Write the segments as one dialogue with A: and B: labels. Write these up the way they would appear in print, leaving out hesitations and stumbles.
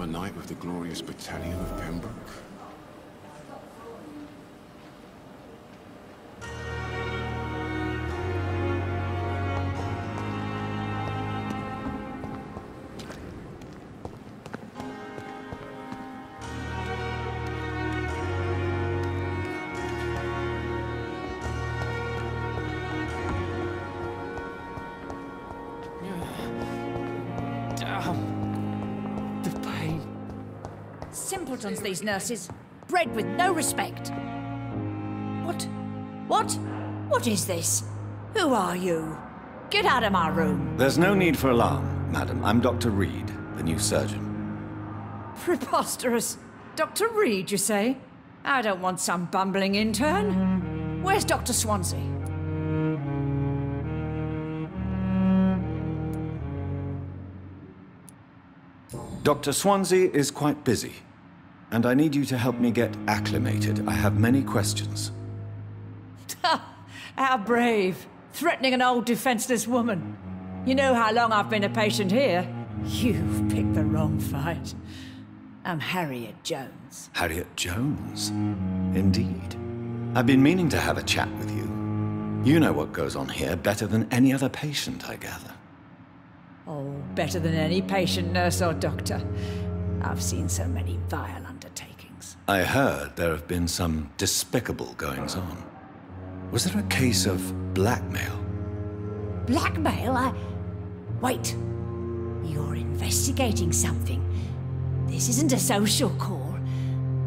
A: Another night with the glorious battalion of Pembroke?
B: Simpletons, these nurses. Bred with no respect. What? What? What is this? Who are you? Get out of my room.
C: There's no need for alarm, madam. I'm Dr. Reed, the new surgeon.
B: Preposterous. Dr. Reed, you say? I don't want some bumbling intern. Where's Dr. Swansea?
C: Dr. Swansea is quite busy, and I need you to help me get acclimated. I have many questions.
B: How brave. Threatening an old defenseless woman. You know how long I've been a patient here? You've picked the wrong fight. I'm Harriet Jones.
C: Harriet Jones? Indeed. I've been meaning to have a chat with you. You know what goes on here better than any other patient, I gather.
B: Oh, better than any patient, nurse or doctor. I've seen so many vile undertakings.
C: I heard there have been some despicable goings-on. Was there a case of blackmail?
B: Blackmail? Wait. You're investigating something. This isn't a social call.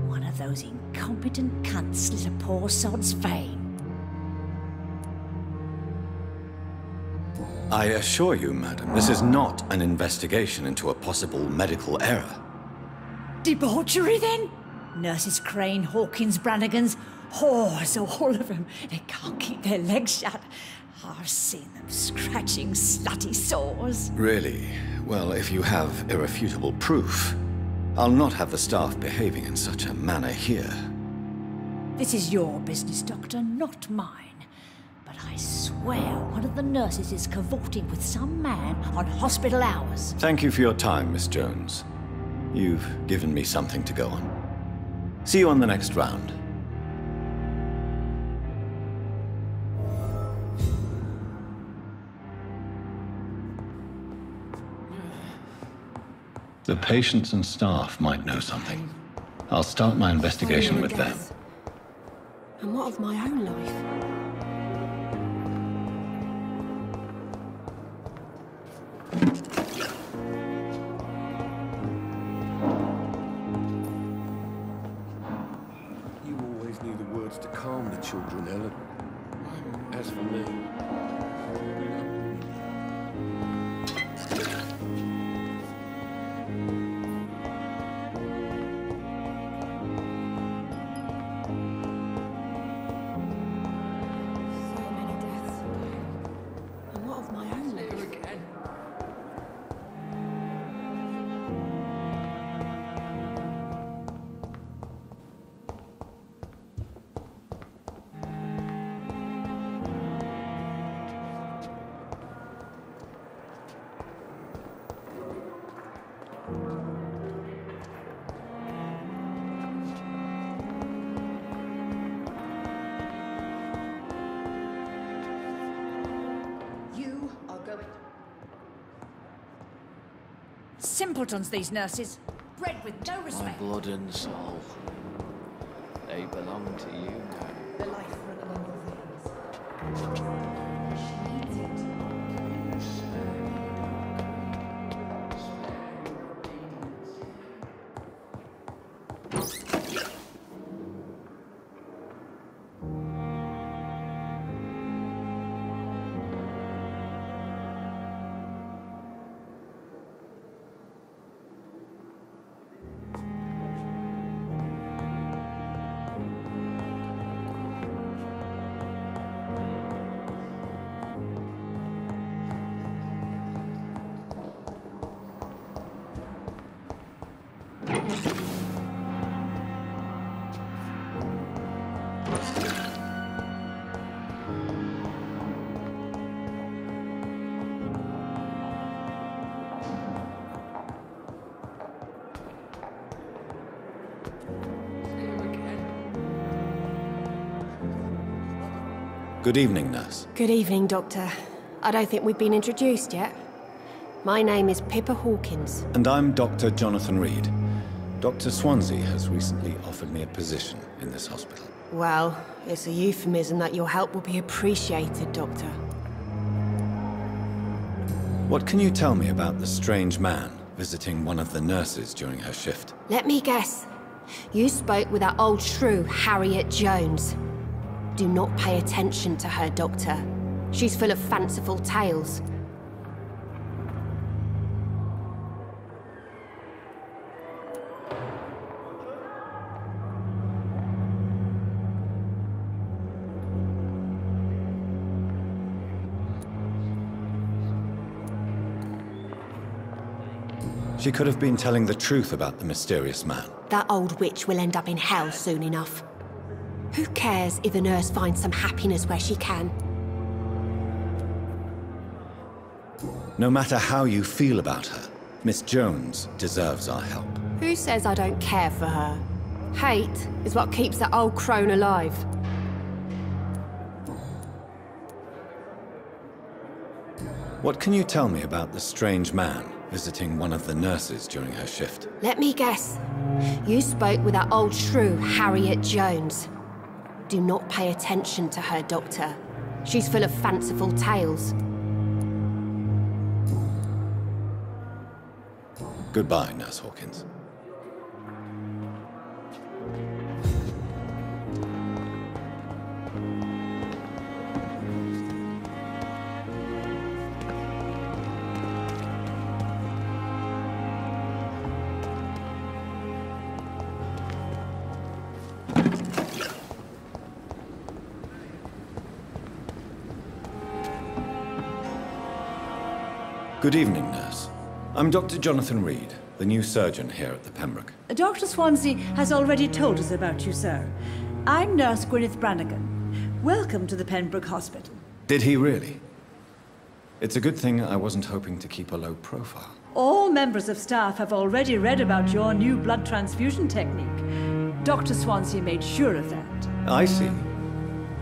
B: One of those incompetent cunts slit a poor sod's vein.
C: I assure you, madam, this is not an investigation into a possible medical error.
B: Debauchery, then? Nurses Crane, Hawkins, Brannigans, whores, all of them. They can't keep their legs shut. I've seen them scratching slutty sores.
C: Really? Well, if you have irrefutable proof, I'll not have the staff behaving in such a manner here.
B: This is your business, Doctor, not mine. But I swear one of the nurses is cavorting with some man on hospital hours.
C: Thank you for your time, Miss Jones. You've given me something to go on. See you on the next round. The patients and staff might know something. I'll start my investigation with them.
D: And what of my own life?
A: You always knew the words to calm the children, Ellen. As for me...
B: Simpletons, these nurses. Bred with no respect.
E: My blood and soul. They belong to you now.
B: The life running in your veins.
C: Good evening, nurse.
D: Good evening, Doctor. I don't think we've been introduced yet. My name is Pippa Hawkins.
C: And I'm Dr. Jonathan Reed. Dr. Swansea has recently offered me a position in this hospital.
D: Well, it's a euphemism that your help will be appreciated, Doctor.
C: What can you tell me about the strange man visiting one of the nurses during her shift?
D: Let me guess. You spoke with that old shrew, Harriet Jones. Do not pay attention to her, Doctor. She's full of fanciful tales.
C: She could have been telling the truth about the mysterious man.
D: That old witch will end up in hell soon enough. Who cares if the nurse finds some happiness where she can?
C: No matter how you feel about her, Miss Jones deserves our help.
D: Who says I don't care for her? Hate is what keeps that old crone alive.
C: What can you tell me about the strange man visiting one of the nurses during her shift?
D: Let me guess. You spoke with that old shrew, Harriet Jones. Do not pay attention to her, Doctor. She's full of fanciful tales.
C: Goodbye, Nurse Hawkins. Good evening, nurse. I'm Dr. Jonathan Reed, the new surgeon here at the Pembroke.
B: Dr. Swansea has already told us about you, sir. I'm Nurse Gwyneth Brannigan. Welcome to the Pembroke Hospital.
C: Did he really? It's a good thing I wasn't hoping to keep a low profile.
B: All members of staff have already read about your new blood transfusion technique. Dr. Swansea made sure of that.
C: I see.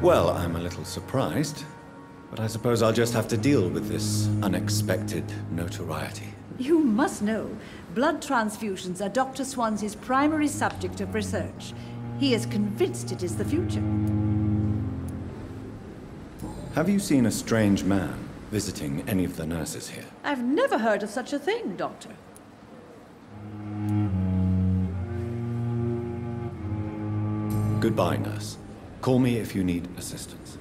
C: Well, I'm a little surprised, but I suppose I'll just have to deal with this unexpected notoriety.
B: You must know, blood transfusions are Dr. Swansea's primary subject of research. He is convinced it is the future.
C: Have you seen a strange man visiting any of the nurses here?
B: I've never heard of such a thing, Doctor.
C: Goodbye, nurse. Call me if you need assistance.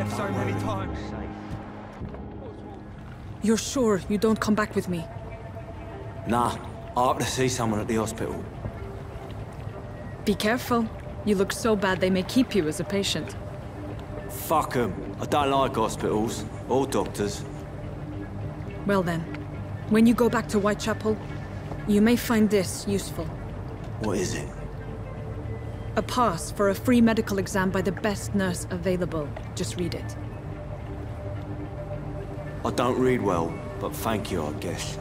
F: left so many times.
G: You're sure you don't come back with me?
F: Nah, I have to see someone at the hospital.
G: Be careful. You look so bad they may keep you as a patient.
F: Fuck 'em. I don't like hospitals, or doctors.
G: Well then, when you go back to Whitechapel, you may find this useful.
F: What is it?
G: A pass for a free medical exam by the best nurse available. Just read it.
F: I don't read well, but thank you, I guess.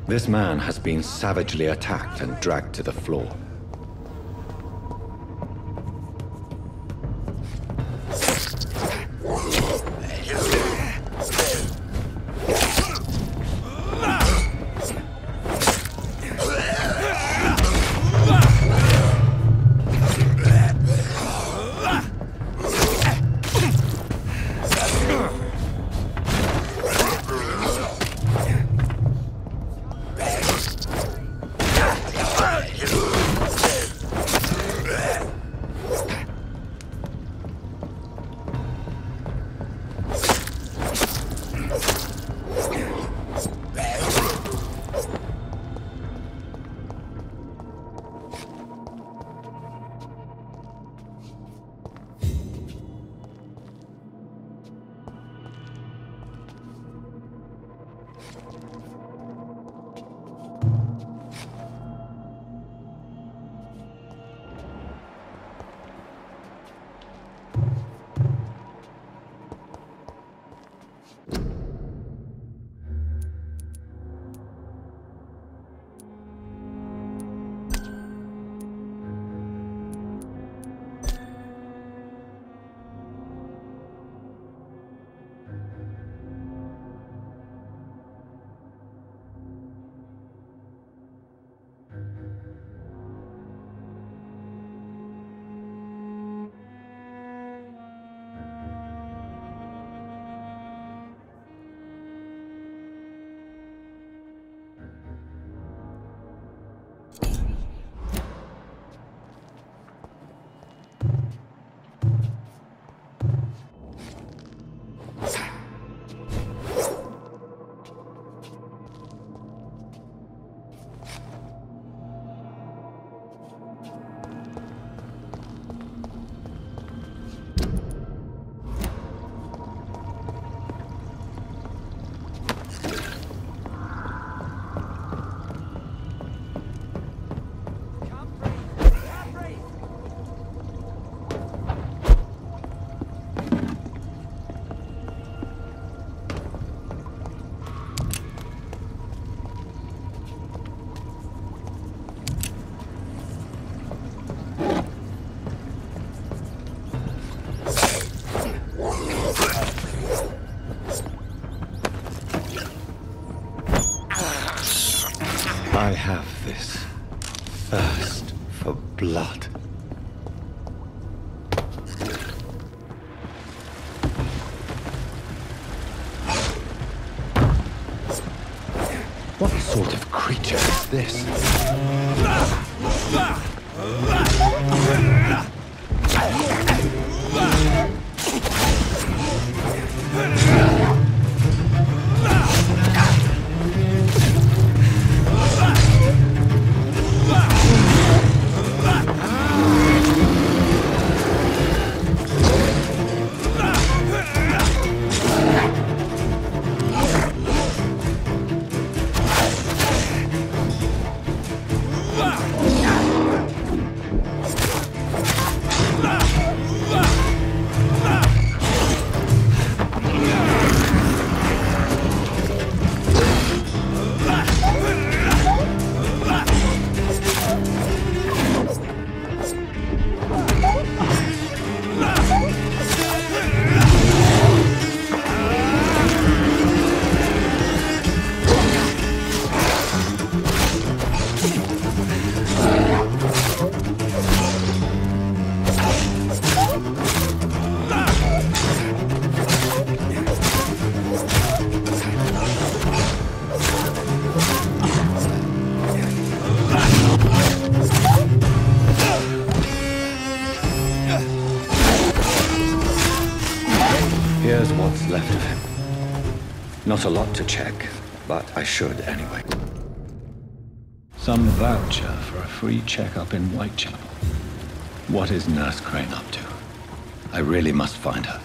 C: This man has been savagely attacked and dragged to the floor. I have this thirst for blood. What sort of creature is this? Not a lot to check, but I should anyway. Some voucher for a free checkup in Whitechapel. What is Nurse Crane up to? I really must find her.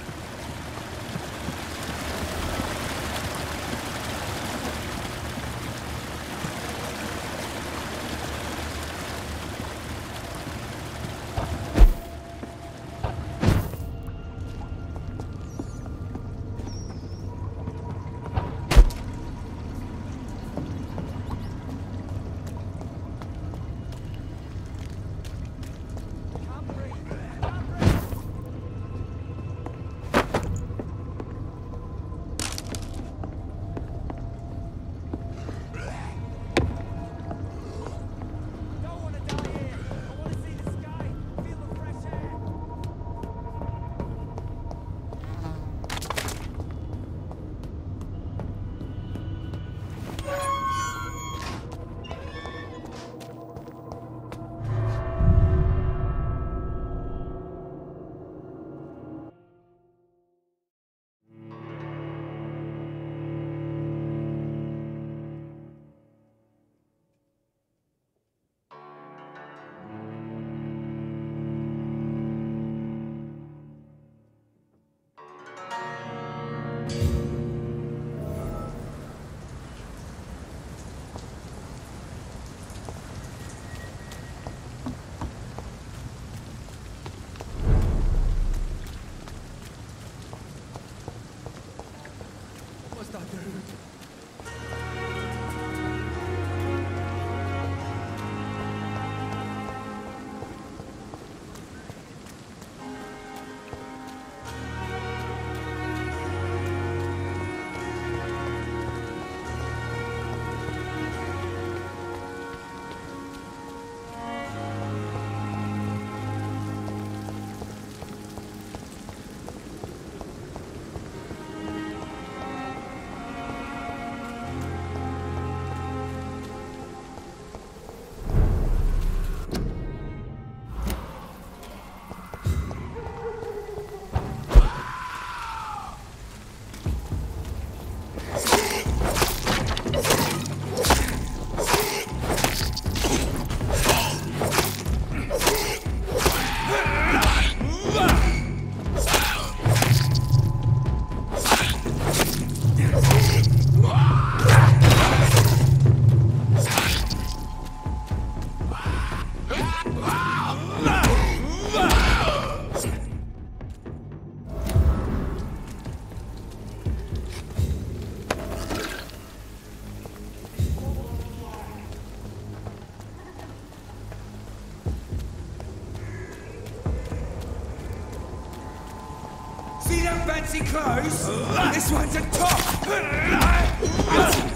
H: See them fancy clothes? This one's a top! Look at it!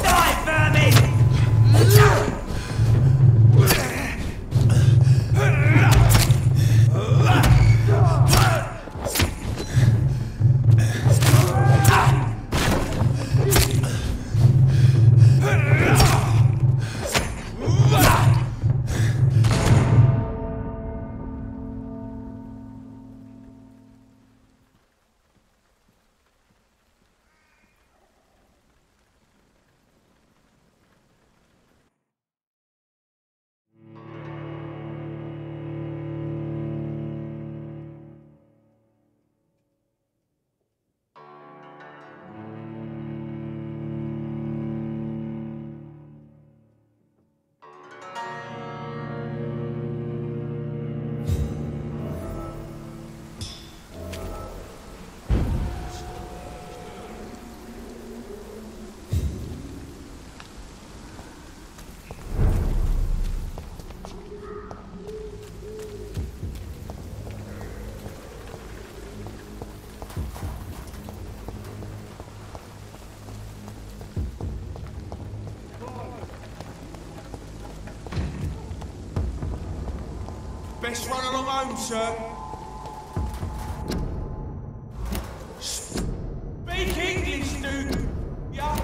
H: Die, vermin! Best run along home, sir. Speak English, dude. Yeah.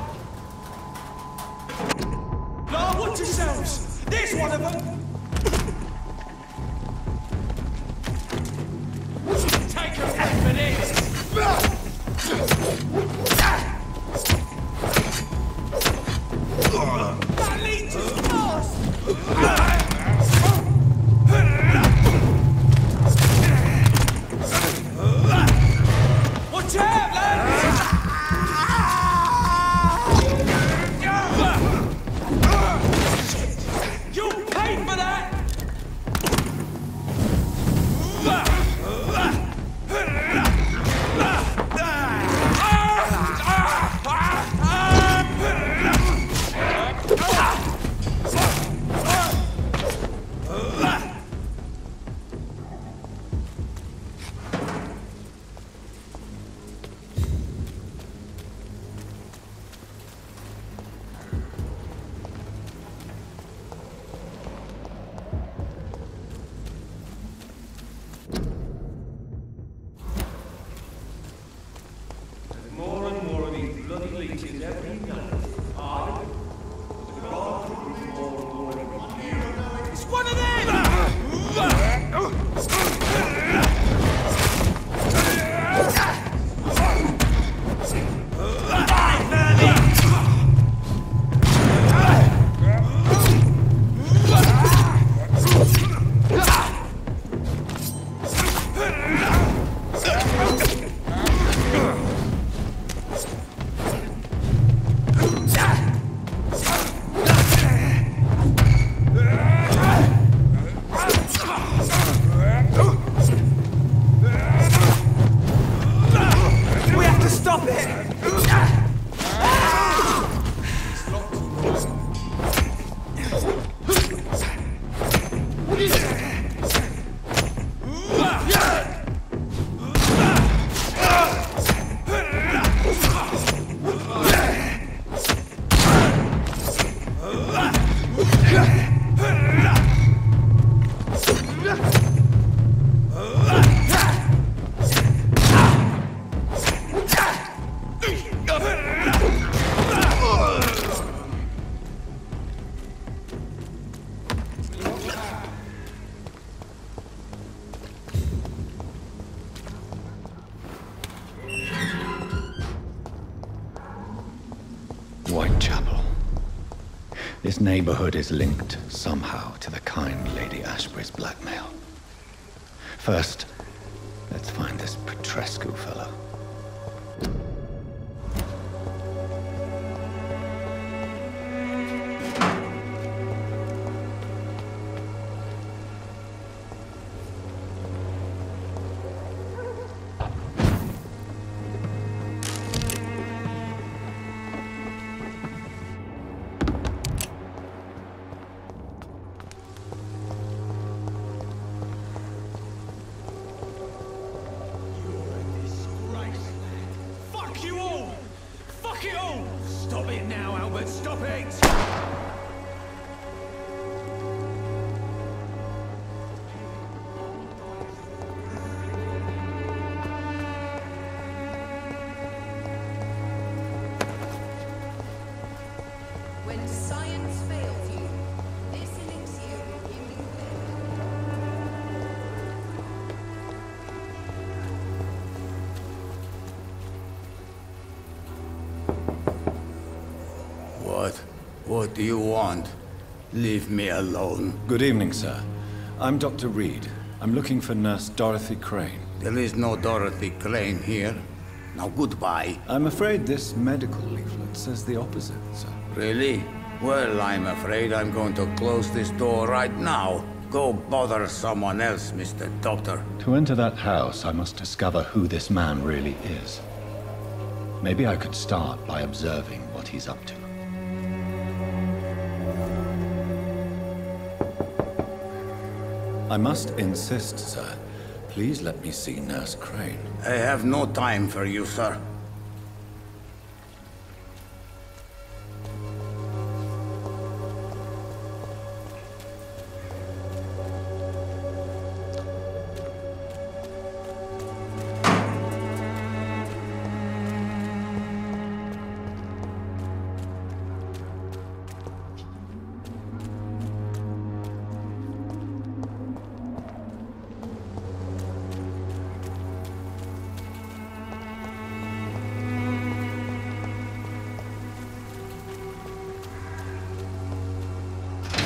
H: Now, watch yourselves. There's one of them. It's one of them!
C: Whitechapel. This neighborhood is linked somehow to the kind Lady Ashbury's blackmail. First, let's find this Petrescu fellow.
H: Stop it now, Albert! Stop it!
I: When science fails you, this elixir will give you
J: What do you want? Leave me alone.
C: Good evening, sir. I'm Dr. Reed. I'm looking for Nurse Dorothy Crane.
J: There is no Dorothy Crane here. Now goodbye.
C: I'm afraid this medical leaflet says the opposite, sir.
J: Really? Well, I'm afraid I'm going to close this door right now. Go bother someone else, Mr. Doctor.
C: To enter that house, I must discover who this man really is. Maybe I could start by observing what he's up to. I must insist, sir. Please let me see Nurse Crane.
J: I have no time for you, sir.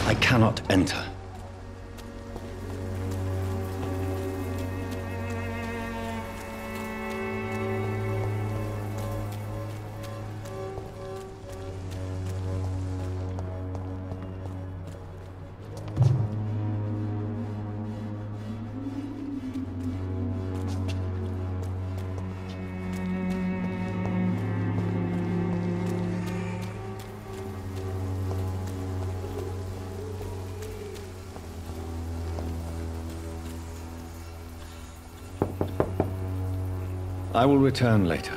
C: I cannot enter. I will return later.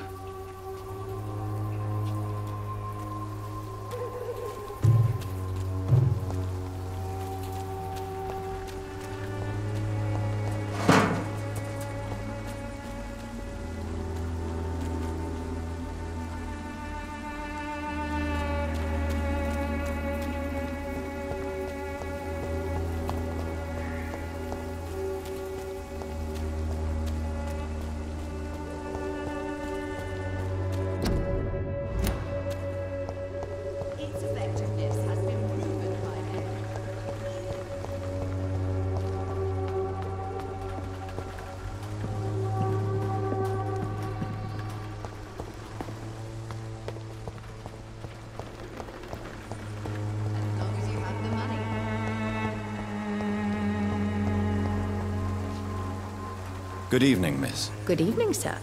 C: Good evening, miss.
B: Good evening, sir.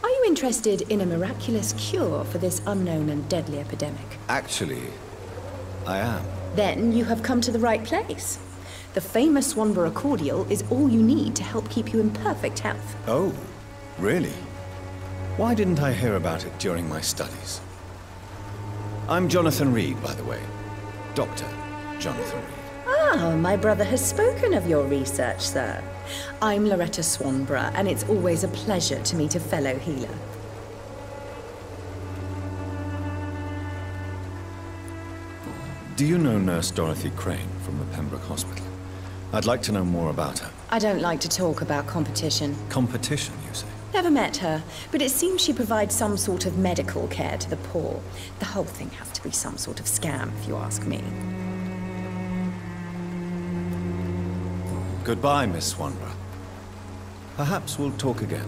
B: Are you interested in a miraculous cure for this unknown and deadly epidemic?
C: Actually, I am.
B: Then you have come to the right place. The famous Swanborough cordial is all you need to help keep you in perfect health.
C: Oh, really? Why didn't I hear about it during my studies? I'm Jonathan Reed, by the way. Dr. Jonathan Reed.
B: Ah, my brother has spoken of your research, sir. I'm Loretta Swanborough, and it's always a pleasure to meet a fellow healer.
C: Do you know Nurse Dorothy Crane from the Pembroke Hospital? I'd like to know more about her.
B: I don't like to talk about competition.
C: Competition, you say?
B: Never met her, but it seems she provides some sort of medical care to the poor. The whole thing has to be some sort of scam, if you ask me.
C: Goodbye, Miss Swanborough. Perhaps we'll talk again.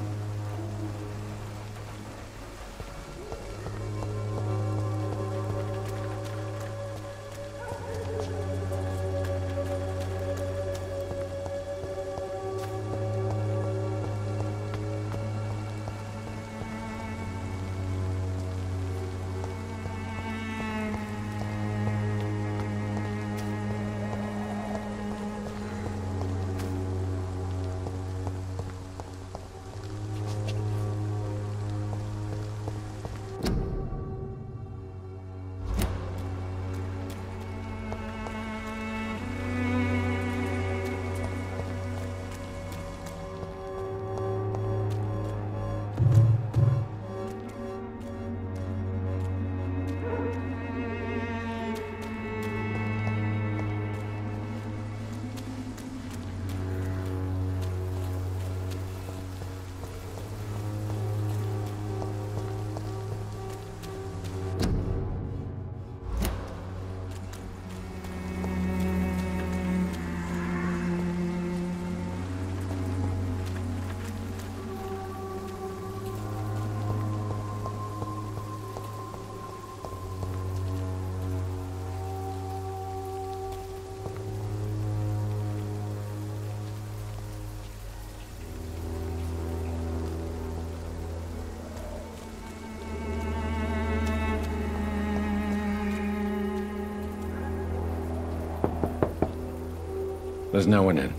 C: There's no one in.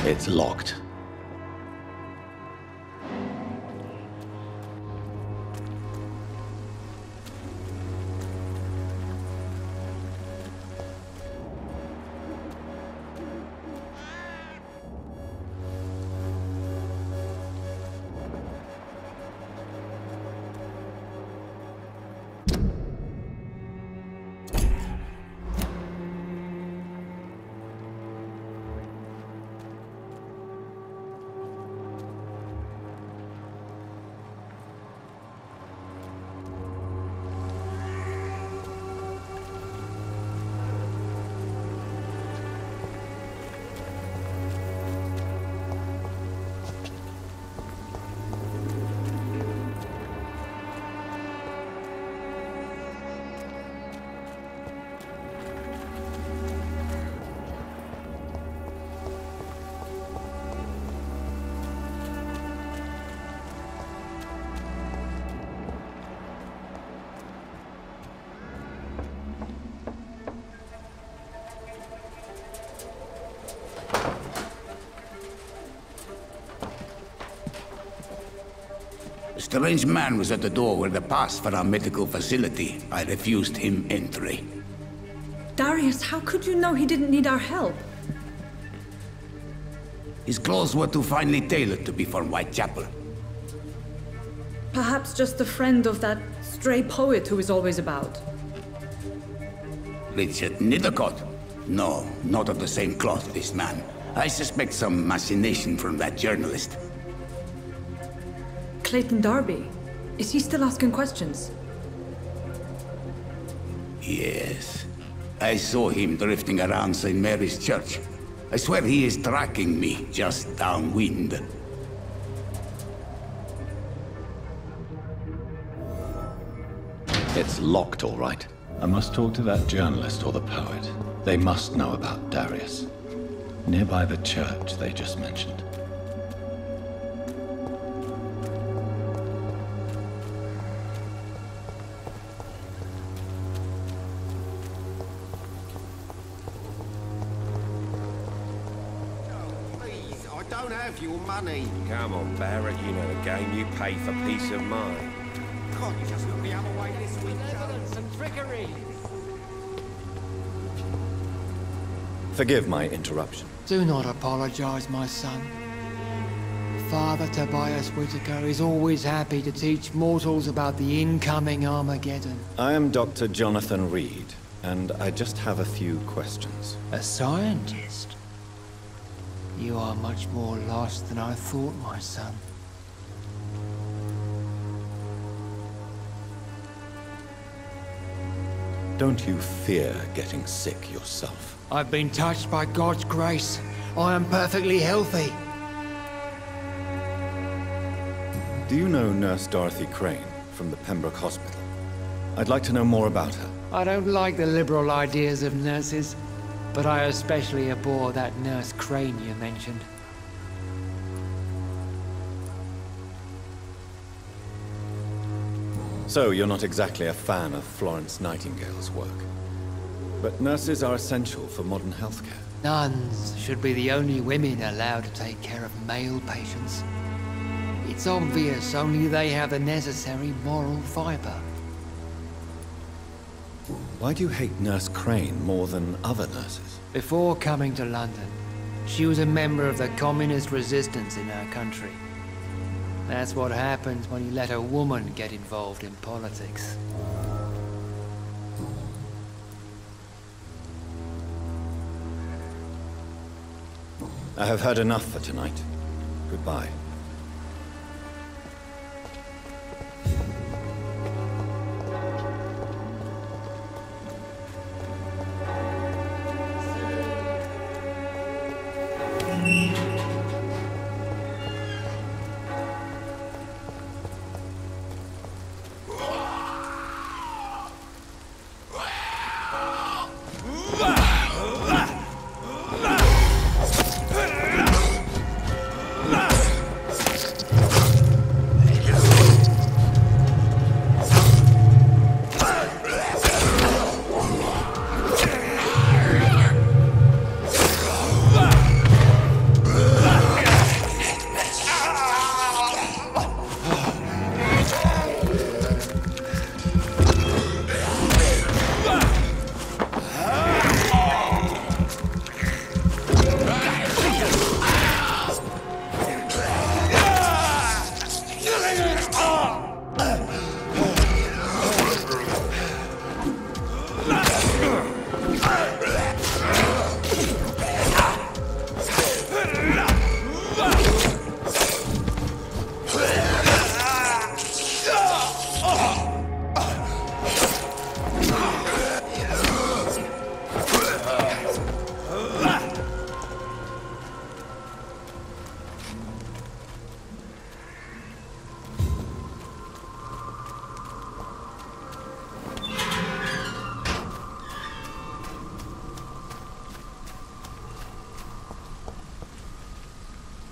C: It's locked.
J: A strange man was at the door with a pass for our medical facility. I refused him entry.
G: Darius, how could you know he didn't need our help?
J: His clothes were too finely tailored to be from Whitechapel.
G: Perhaps just a friend of that stray poet who is always about.
J: Richard Nethercott? No, not of the same cloth, this man. I suspect some machination from that journalist.
G: Clayton Darby. Is he still asking questions?
J: Yes. I saw him drifting around St. Mary's Church. I swear he is tracking me just downwind.
C: It's locked, all right. I must talk to that journalist or the poet. They must know about Darius. Nearby the church they just mentioned.
K: Please, I don't have your money.
A: Come on, Barrett, you know the game. You pay for peace of mind.
K: Can't you just look the other way this week,
I: Evidence and trickery.
C: Forgive my interruption.
L: Do not apologize, my son. Father Tobias Whitaker is always happy to teach mortals about the incoming Armageddon.
C: I am Dr. Jonathan Reed, and I just have a few questions.
L: A scientist? You are much more lost than I thought, my son.
C: Don't you fear getting sick yourself?
L: I've been touched by God's grace. I am perfectly healthy.
C: Do you know Nurse Dorothy Crane from the Pembroke Hospital? I'd like to know more about her.
L: I don't like the liberal ideas of nurses, but I especially abhor that Nurse Crane you mentioned.
C: So, you're not exactly a fan of Florence Nightingale's work. But nurses are essential for modern healthcare.
L: Nuns should be the only women allowed to take care of male patients. It's obvious only they have the necessary moral fiber.
C: Why do you hate Nurse Crane more than other nurses?
L: Before coming to London, she was a member of the communist resistance in our country. That's what happens when you let a woman get involved in politics.
C: I have heard enough for tonight. Goodbye.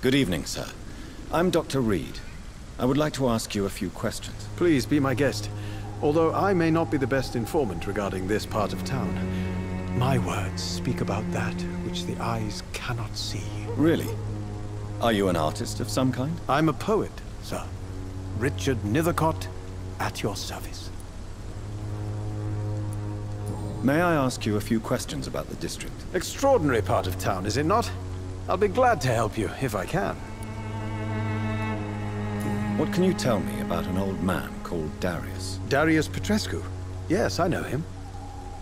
C: Good evening, sir. I'm Dr. Reed. I would like to ask you a few questions.
M: Please be my guest. Although I may not be the best informant regarding this part of town, my words speak about that which the eyes cannot see.
C: Really? Are you an artist of some kind?
M: I'm a poet, sir. Richard Nethercott, at your service.
C: May I ask you a few questions about the district?
M: Extraordinary part of town, is it not? I'll be glad to help you, if I can.
C: What can you tell me about an old man called Darius?
M: Darius Petrescu? Yes, I know him.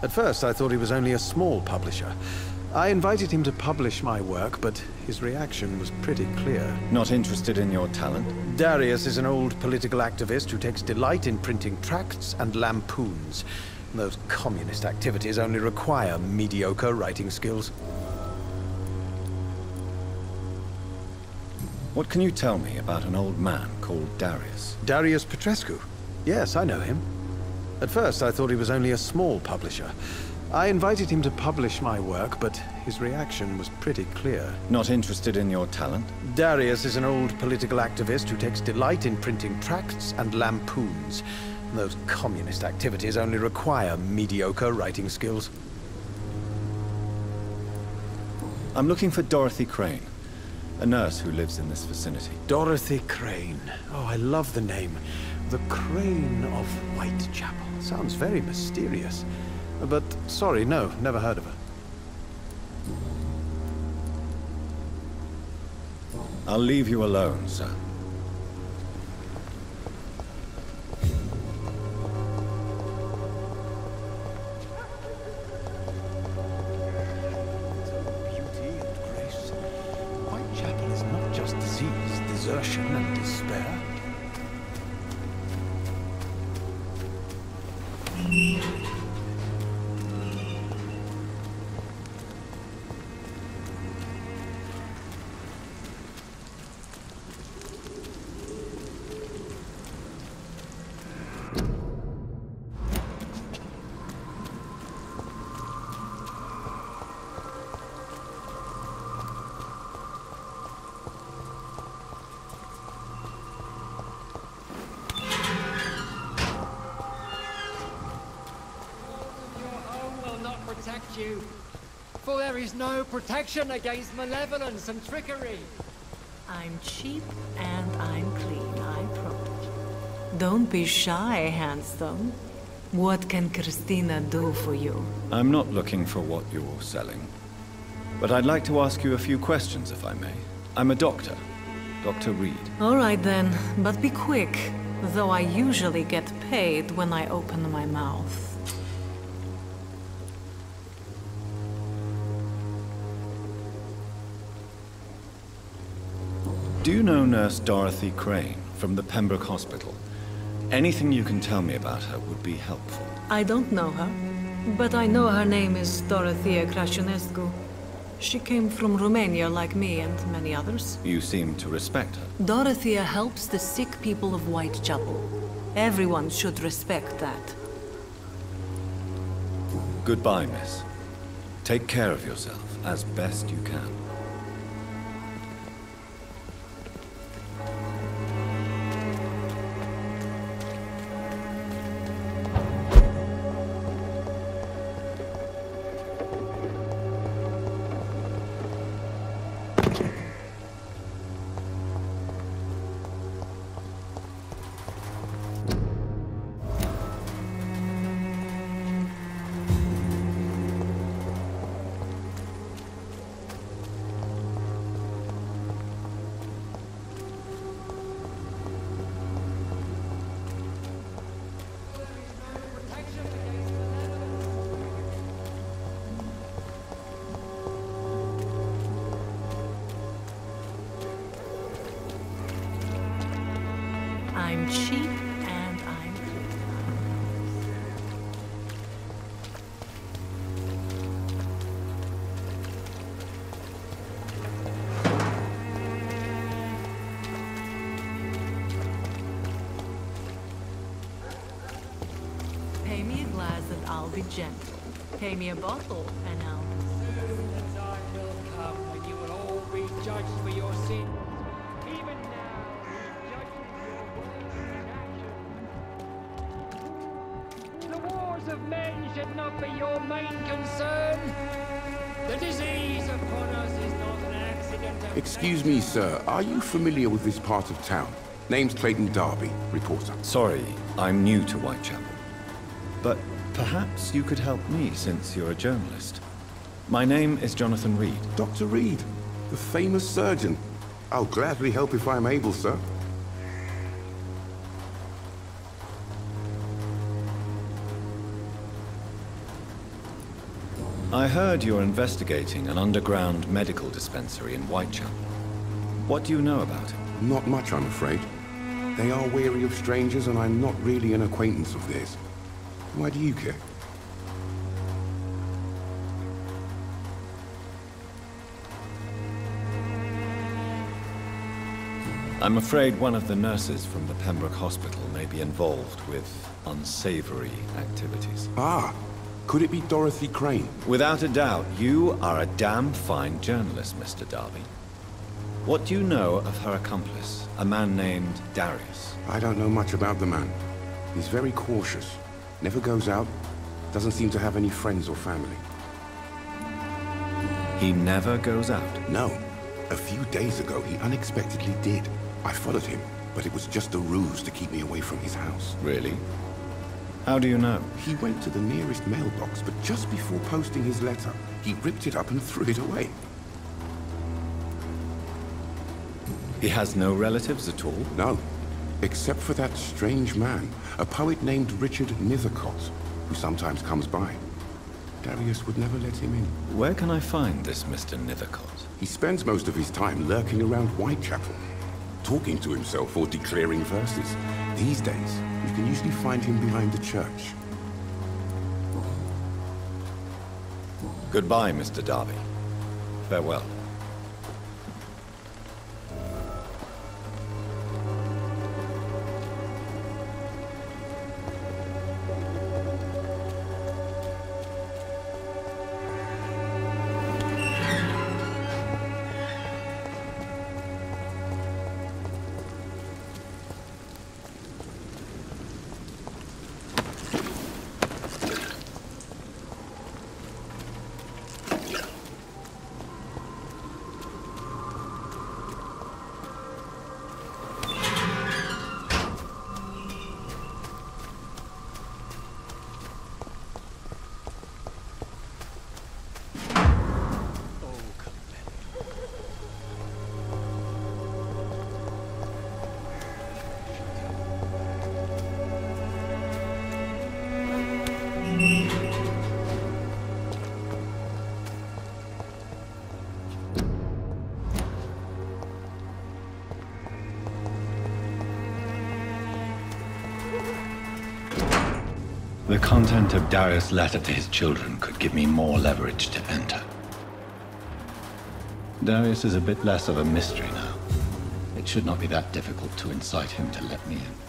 M: At first, I thought he was only a small publisher, I invited him to publish my work, but his reaction was pretty clear.
C: Not interested in your talent?
M: Darius is an old political activist who takes delight in printing tracts and lampoons. Those communist activities only require mediocre writing skills.
C: What can you tell me about an old man called Darius?
M: Darius Petrescu? Yes, I know him. At first, I thought he was only a small publisher. I invited him to publish my work, but his reaction was pretty clear.
C: Not interested in your talent?
M: Darius is an old political activist who takes delight in printing tracts and lampoons. Those communist activities only require mediocre writing skills.
C: I'm looking for Dorothy Crane, a nurse who lives in this vicinity.
M: Dorothy Crane. Oh, I love the name. The Crane of Whitechapel. Sounds very mysterious. But, sorry, no, never heard of her.
C: I'll leave you alone, sir.
M: Beauty and grace. Whitechapel is not just disease, desertion and despair.
L: You. For there is no protection against malevolence and trickery.
N: I'm cheap and I'm clean, I promise. Don't be shy, handsome. What can Christina do for you?
C: I'm not looking for what you're selling. But I'd like to ask you a few questions, if I may. I'm a doctor. Dr. Reed.
N: All right then, but be quick. Though I usually get paid when I open my mouth.
C: Do you know Nurse Dorothy Crane from the Pembroke Hospital? Anything you can tell me about her would be helpful.
N: I don't know her, but I know her name is Dorothea Crăciunescu. She came from Romania like me and many others.
C: You seem to respect her.
N: Dorothea helps the sick people of Whitechapel. Everyone should respect that.
C: Goodbye, miss. Take care of yourself as best you can.
N: I'm cheap and I'm clean. Pay me a glass and I'll be gentle. Pay me a bottle and I'll...
L: Soon the time will come when you will all be judged for your sin. Even now, you are judged for your words and actions. The wars of men should not be your main concern. The disease upon us is not an accident of
A: Excuse me, sir. Are you familiar with this part of town? Name's Clayton Darby, reporter.
C: Sorry, I'm new to Whitechapel. But perhaps you could help me since you're a journalist. My name is Jonathan Reed.
A: Dr. Reed, the famous surgeon. I'll gladly help if I'm able, sir.
C: I heard you're investigating an underground medical dispensary in Whitechapel. What do you know about it?
A: Not much, I'm afraid. They are wary of strangers, and I'm not really an acquaintance of theirs. Why do you care?
C: I'm afraid one of the nurses from the Pembroke Hospital may be involved with unsavory activities.
A: Ah, could it be Dorothy Crane?
C: Without a doubt, you are a damn fine journalist, Mr. Darby. What do you know of her accomplice, a man named Darius?
A: I don't know much about the man. He's very cautious. Never goes out. Doesn't seem to have any friends or family.
C: He never goes out?
A: No. A few days ago, he unexpectedly did. I followed him, but it was just a ruse to keep me away from his house.
C: Really? How do you know?
A: He went to the nearest mailbox, but just before posting his letter, he ripped it up and threw it away.
C: He has no relatives at all?
A: No. Except for that strange man, a poet named Richard Nethercott, who sometimes comes by. Darius would never let him in.
C: Where can I find this Mr. Nethercott?
A: He spends most of his time lurking around Whitechapel, talking to himself or declaring verses. These days, you can usually find him behind the church.
C: Goodbye, Mr. Darby. Farewell. The content of Darius' letter to his children could give me more leverage to enter. Darius is a bit less of a mystery now. It should not be that difficult to incite him to let me in.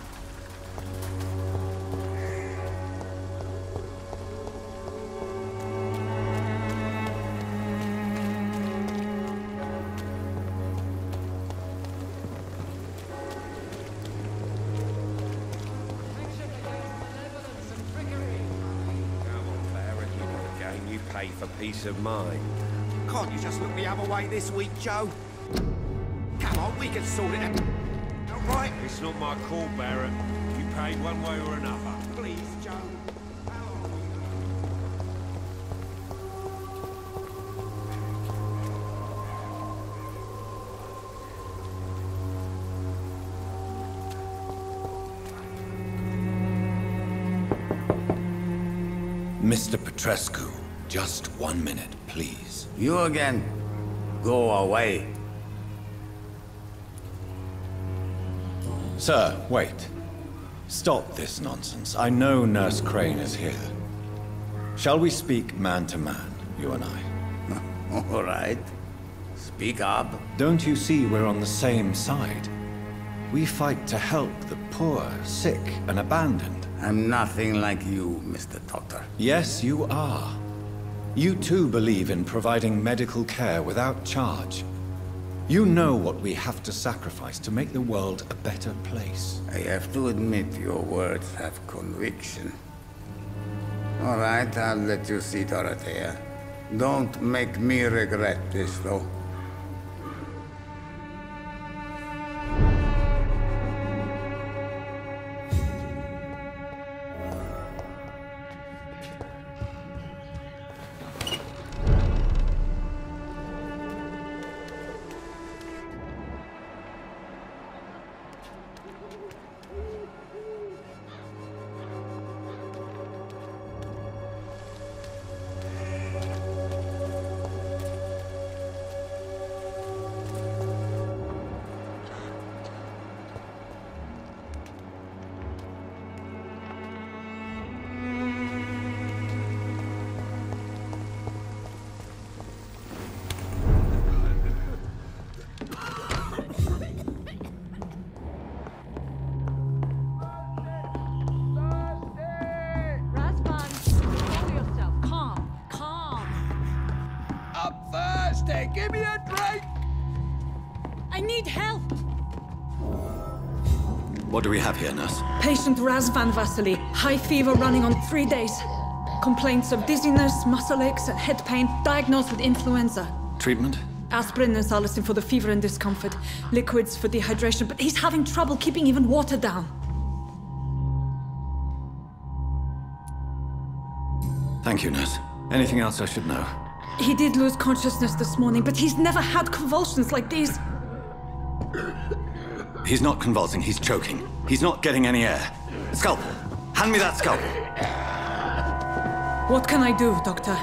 K: For peace of mind.
H: Can't you just look the other way this week, Joe? Come on, we can sort it out. All right?
K: It's not my call, Baron. You pay one way or another.
H: Please, Joe.
C: Mr. Petrescu, just 1 minute, please.
J: You again? Go away.
C: Sir, wait. Stop this nonsense. I know Nurse Crane is here. Shall we speak man to man, you and I?
J: All right. Speak up.
C: Don't you see we're on the same side? We fight to help the poor, sick, and abandoned.
J: I'm nothing like you, Mr. Doctor.
C: Yes, you are. You too believe in providing medical care without charge. You know what we have to sacrifice to make the world a better place.
J: I have to admit your words have conviction. All right, I'll let you see, Dorothea. Don't make me regret this, though.
H: give me a drink!
G: I need help!
C: What do we have here, nurse?
G: Patient Razvan Vasily. High fever running on 3 days. Complaints of dizziness, muscle aches, and head pain. Diagnosed with influenza.
C: Treatment?
G: Aspirin and salicin for the fever and discomfort. Liquids for dehydration, but he's having trouble keeping even water down.
C: Thank you, nurse. Anything else I should know?
G: He did lose consciousness this morning, but he's never had convulsions like these.
C: He's not convulsing, he's choking. He's not getting any air. Scalpel! Hand me that scalpel!
G: What can I do, Doctor?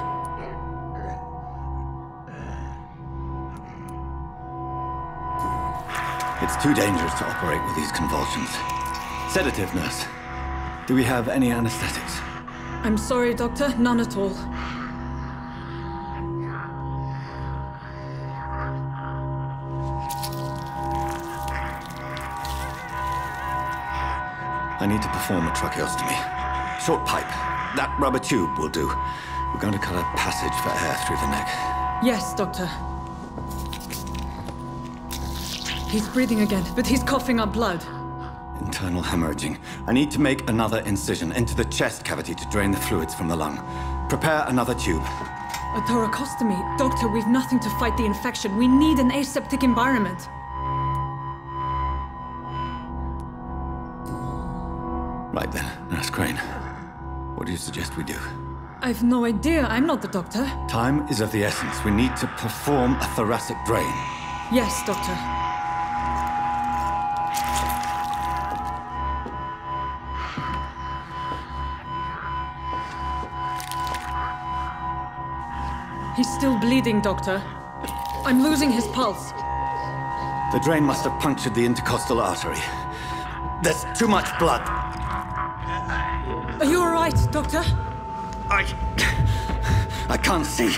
C: It's too dangerous to operate with these convulsions. Sedative, nurse. Do we have any anesthetics?
G: I'm sorry, Doctor. None at all.
C: I need to perform a tracheostomy. Short pipe. That rubber tube will do. We're going to cut a passage for air through the neck.
G: Yes, Doctor. He's breathing again, but he's coughing up blood.
C: Internal hemorrhaging. I need to make another incision into the chest cavity to drain the fluids from the lung. Prepare another tube.
G: A thoracostomy? Doctor, we've nothing to fight the infection. We need an aseptic environment.
C: Right then, Nurse Crane. What do you suggest we do?
G: I've no idea. I'm not the doctor.
C: Time is of the essence. We need to perform a thoracic drain.
G: Yes, Doctor. He's still bleeding, Doctor. I'm losing his pulse.
C: The drain must have punctured the intercostal artery. There's too much blood.
G: Are you all right, Doctor?
C: I can't see.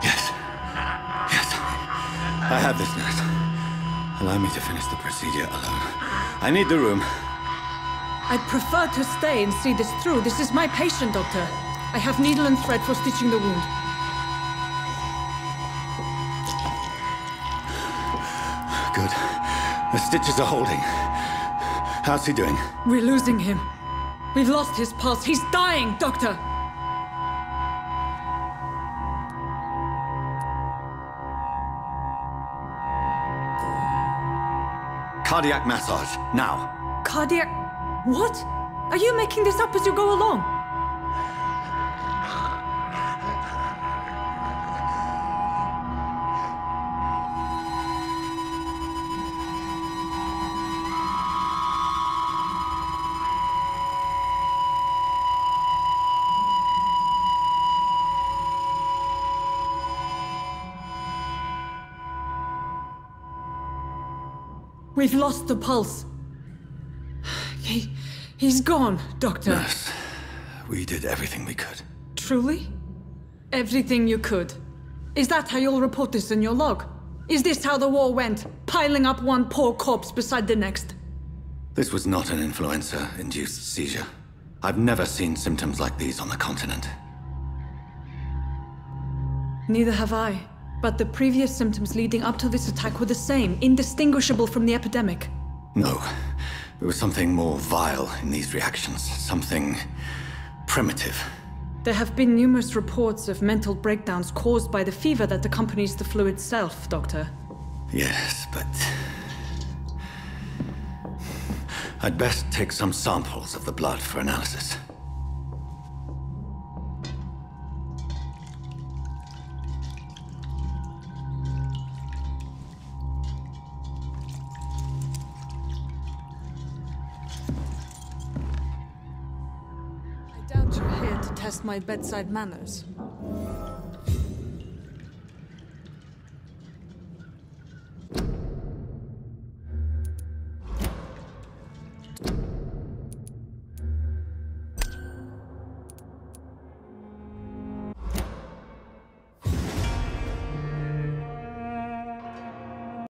C: Yes. I have this, nurse. Allow me to finish the procedure alone. I need the room.
G: I'd prefer to stay and see this through. This is my patient, Doctor. I have needle and thread for stitching the wound.
C: Good. The stitches are holding. How's he doing?
G: We're losing him. We've lost his pulse. He's dying, Doctor!
C: Cardiac massage, now.
G: Cardiac... What? Are you making this up as you go along? We've lost the pulse. He's gone, Doctor.
C: Nurse, we did everything we could.
G: Truly? Everything you could? Is that how you'll report this in your log? Is this how the war went? Piling up one poor corpse beside the next?
C: This was not an influenza-induced seizure. I've never seen symptoms like these on the continent.
G: Neither have I. But the previous symptoms leading up to this attack were the same, indistinguishable from the epidemic.
C: No. There was something more vile in these reactions. Something primitive.
G: There have been numerous reports of mental breakdowns caused by the fever that accompanies the flu itself, Doctor.
C: Yes, but... I'd best take some samples of the blood for analysis.
G: I doubt you're here to test my bedside manners.